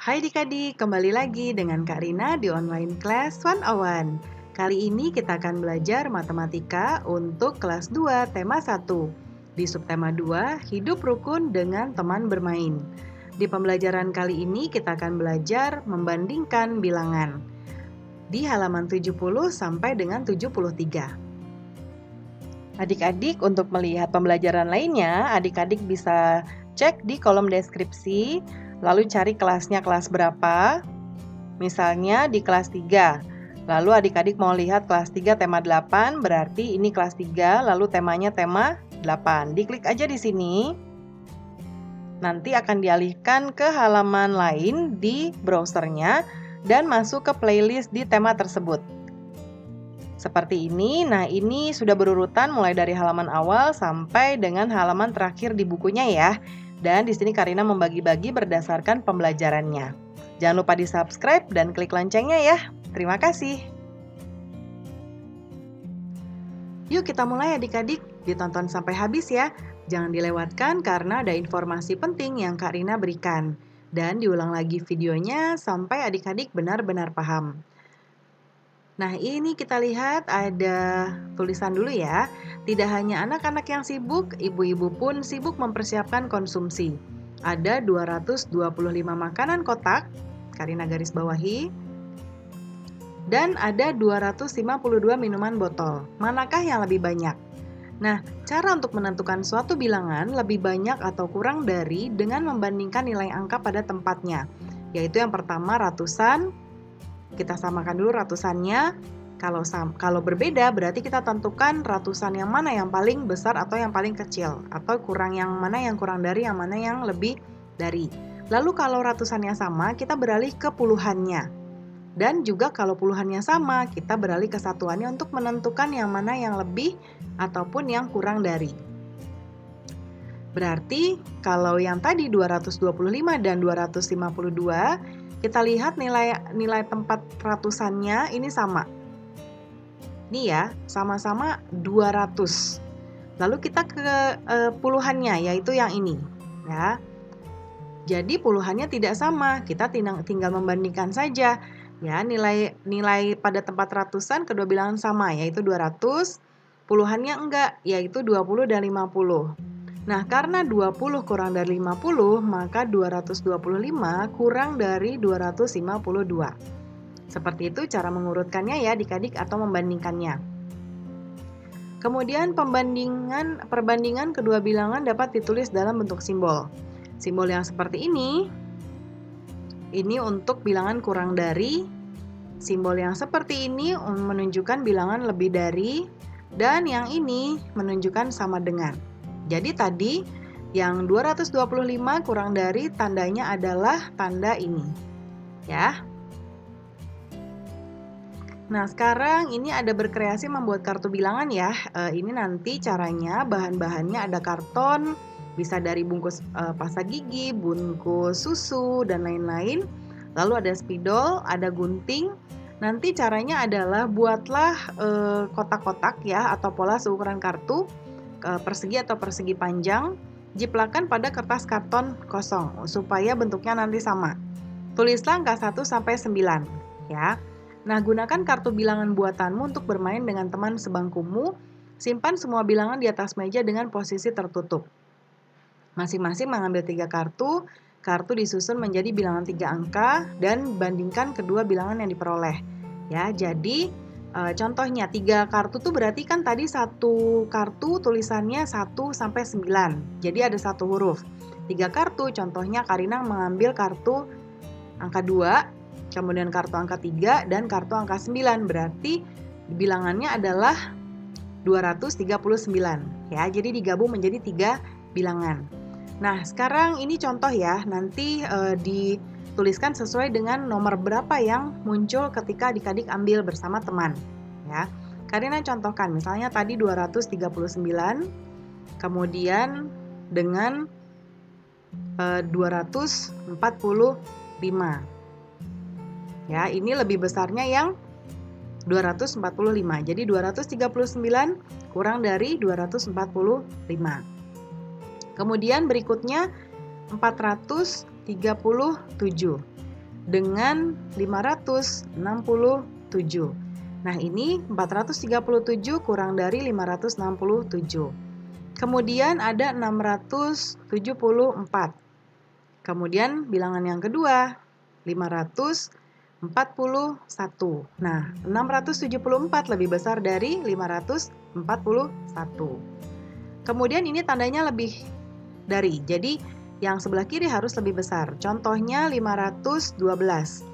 Hai adik-adik, kembali lagi dengan Kak Rina di online class 101. Kali ini kita akan belajar matematika untuk kelas 2 tema 1. Di subtema 2, hidup rukun dengan teman bermain. Di pembelajaran kali ini kita akan belajar membandingkan bilangan. Di halaman 70 sampai dengan 73. Adik-adik untuk melihat pembelajaran lainnya, adik-adik bisa cek di kolom deskripsi, lalu cari kelasnya kelas berapa. Misalnya di kelas 3. Lalu adik-adik mau lihat kelas 3 tema 8, berarti ini kelas 3, lalu temanya tema 8. Diklik aja di sini. Nanti akan dialihkan ke halaman lain di browsernya dan masuk ke playlist di tema tersebut. Seperti ini. Nah, ini sudah berurutan mulai dari halaman awal sampai dengan halaman terakhir di bukunya ya. Dan di sini Karina membagi-bagi berdasarkan pembelajarannya. Jangan lupa di-subscribe dan klik loncengnya ya. Terima kasih. Yuk kita mulai adik-adik. Ditonton sampai habis ya. Jangan dilewatkan karena ada informasi penting yang Karina berikan. Dan diulang lagi videonya sampai adik-adik benar-benar paham. Nah, ini kita lihat ada tulisan dulu ya. Tidak hanya anak-anak yang sibuk, ibu-ibu pun sibuk mempersiapkan konsumsi. Ada 225 makanan kotak, Karina garis bawahi. Dan ada 252 minuman botol. Manakah yang lebih banyak? Nah, cara untuk menentukan suatu bilangan lebih banyak atau kurang dari dengan membandingkan nilai angka pada tempatnya. Yaitu yang pertama ratusan. Kita samakan dulu ratusannya. Kalau berbeda berarti kita tentukan ratusan yang mana yang paling besar atau yang paling kecil, atau kurang yang mana yang kurang dari yang mana yang lebih dari. Lalu kalau ratusannya sama, kita beralih ke puluhannya. Dan juga kalau puluhannya sama, kita beralih ke satuannya untuk menentukan yang mana yang lebih ataupun yang kurang dari. Berarti kalau yang tadi 225 dan 252, kita lihat nilai tempat ratusannya ini sama. Ini ya, sama-sama 200. Lalu kita ke puluhannya, yaitu yang ini. Ya. Jadi puluhannya tidak sama, kita tinggal membandingkan saja. Ya, nilai pada tempat ratusan kedua bilangan sama, yaitu 200. Puluhannya enggak, yaitu 20 dan 50. Nah, karena 20 kurang dari 50, maka 225 kurang dari 252. Seperti itu cara mengurutkannya ya adik-adik atau membandingkannya. Kemudian perbandingan kedua bilangan dapat ditulis dalam bentuk simbol. Simbol yang seperti ini untuk bilangan kurang dari. Simbol yang seperti ini menunjukkan bilangan lebih dari. Dan yang ini menunjukkan sama dengan. Jadi tadi yang 225 kurang dari tandanya adalah tanda ini. Ya. Nah, sekarang ini ada berkreasi membuat kartu bilangan ya. Ini nanti caranya bahan-bahannya ada karton, bisa dari bungkus pasta gigi, bungkus susu dan lain-lain. Lalu ada spidol, ada gunting. Nanti caranya adalah buatlah kotak-kotak ya atau pola seukuran kartu. Persegi atau persegi panjang, jiplakan pada kertas karton kosong supaya bentuknya nanti sama. Tulislah angka 1 sampai 9 ya. Nah, gunakan kartu bilangan buatanmu untuk bermain dengan teman sebangkumu. Simpan semua bilangan di atas meja dengan posisi tertutup. Masing-masing mengambil 3 kartu. Kartu disusun menjadi bilangan 3 angka dan bandingkan kedua bilangan yang diperoleh. Ya, jadi contohnya 3 kartu tuh berarti kan tadi satu kartu tulisannya 1 sampai 9. Jadi ada 1 huruf. 3 kartu, contohnya Karina mengambil kartu angka 2, kemudian kartu angka 3 dan kartu angka 9. Berarti bilangannya adalah 239 ya. Jadi digabung menjadi 3 bilangan. Nah, sekarang ini contoh ya. Nanti dituliskan sesuai dengan nomor berapa yang muncul ketika adik-adik ambil bersama teman ya. Karina contohkan misalnya tadi 239 kemudian dengan 245 ya, ini lebih besarnya yang 245. Jadi 239 kurang dari 245. Kemudian berikutnya 437. dengan 567. Nah, ini 437 kurang dari 567. Kemudian ada 674. Kemudian bilangan yang kedua, 541. Nah, 674 lebih besar dari 541. Kemudian ini tandanya lebih dari, jadi yang sebelah kiri harus lebih besar. Contohnya 512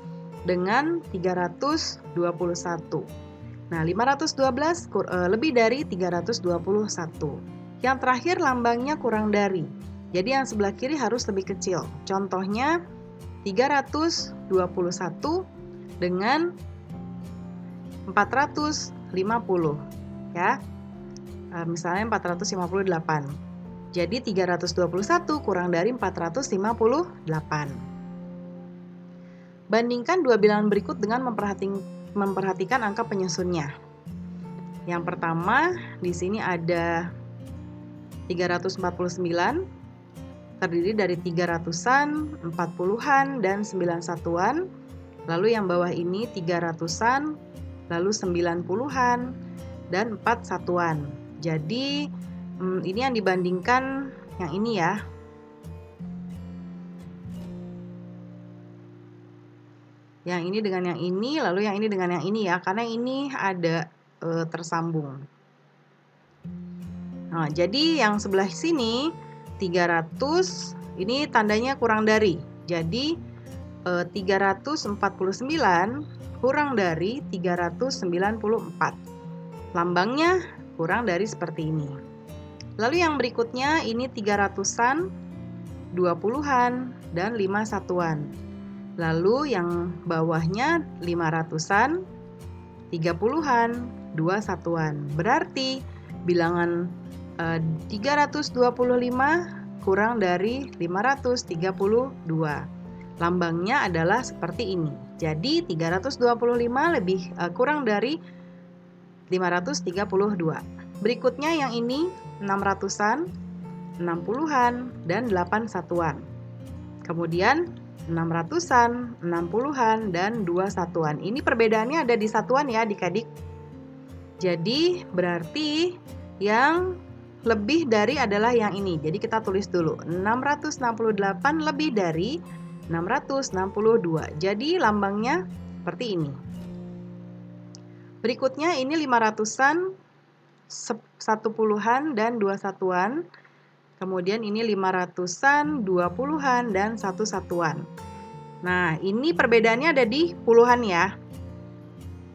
dengan 321. Nah, 512 lebih dari 321. Yang terakhir lambangnya kurang dari. Jadi yang sebelah kiri harus lebih kecil. Contohnya 321 dengan 450 ya. Misalnya 458. Jadi 321 kurang dari 458. Bandingkan dua bilangan berikut dengan memperhatikan angka penyusunnya. Yang pertama, di sini ada 349, terdiri dari 300-an, 40-an, dan 9 satuan. Lalu yang bawah ini 300-an, lalu 90-an, dan 4 satuan. Jadi, ini yang dibandingkan yang ini ya. Yang ini dengan yang ini, lalu yang ini dengan yang ini ya, karena ini ada tersambung. Nah, jadi yang sebelah sini 300, ini tandanya kurang dari. Jadi 349 kurang dari 394. Lambangnya kurang dari seperti ini. Lalu yang berikutnya ini 300-an, 20-an, dan 5 satuan. Lalu yang bawahnya 500-an, 30-an, 2 satuan. Berarti bilangan 325 kurang dari 532. Lambangnya adalah seperti ini. Jadi 325 lebih kurang dari 532. Berikutnya yang ini 600-an, 60-an, dan 8 satuan. Kemudian 600-an, 60-an, dan 2 satuan. Ini perbedaannya ada di satuan ya adik-adik. Jadi berarti yang lebih dari adalah yang ini. Jadi kita tulis dulu 668 lebih dari 662. Jadi lambangnya seperti ini. Berikutnya ini 500-an, 10-an, dan 2 satuan. Kemudian ini 500-an, 20-an, dan 1 satuan. Nah, ini perbedaannya ada di puluhan ya.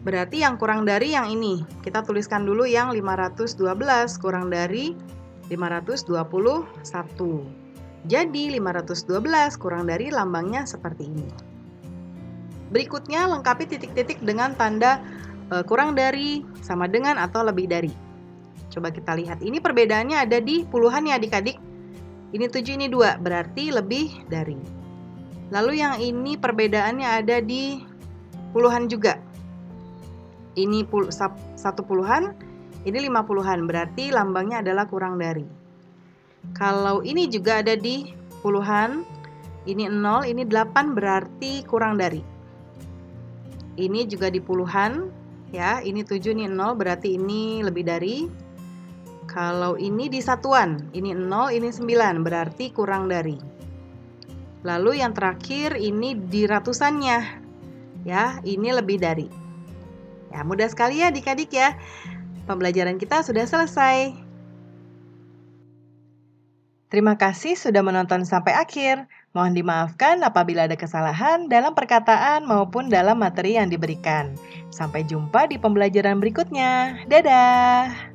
Berarti yang kurang dari yang ini. Kita tuliskan dulu yang 512 kurang dari 521. Jadi 512 kurang dari lambangnya seperti ini. Berikutnya lengkapi titik-titik dengan tanda kurang dari, sama dengan, atau lebih dari. Coba kita lihat. Ini perbedaannya ada di puluhan ya adik-adik. Ini 7, ini 2. Berarti lebih dari. Lalu yang ini perbedaannya ada di puluhan juga. Ini 1 puluhan, ini 50-an, berarti lambangnya adalah kurang dari. Kalau ini juga ada di puluhan, ini 0, ini 8, berarti kurang dari. Ini juga di puluhan, ya, ini 7, ini 0, berarti ini lebih dari. Kalau ini di satuan, ini 0, ini 9, berarti kurang dari. Lalu yang terakhir ini di ratusannya, ya, ini lebih dari. Ya, mudah sekali ya adik-adik ya. Pembelajaran kita sudah selesai. Terima kasih sudah menonton sampai akhir. Mohon dimaafkan apabila ada kesalahan dalam perkataan maupun dalam materi yang diberikan. Sampai jumpa di pembelajaran berikutnya. Dadah!